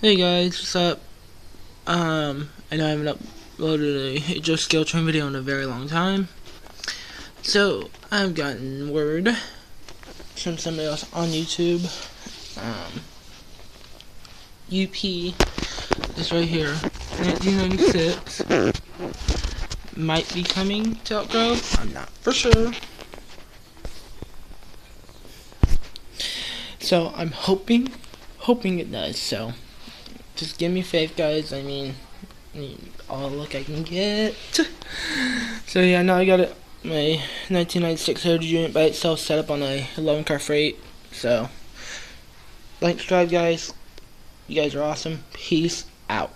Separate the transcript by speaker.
Speaker 1: Hey guys, what's up? I know I haven't uploaded a just skill train video in a very long time. So, I've gotten word from somebody else on YouTube. UP, this right here, 1996, might be coming to Elk Grove. I'm not for sure. So, I'm hoping it does. So, just give me faith, guys. I mean, all the luck I can get. So yeah, now I got my 1996 Heritage unit by itself set up on a 11 car freight. So, like, subscribe, guys. You guys are awesome. Peace out.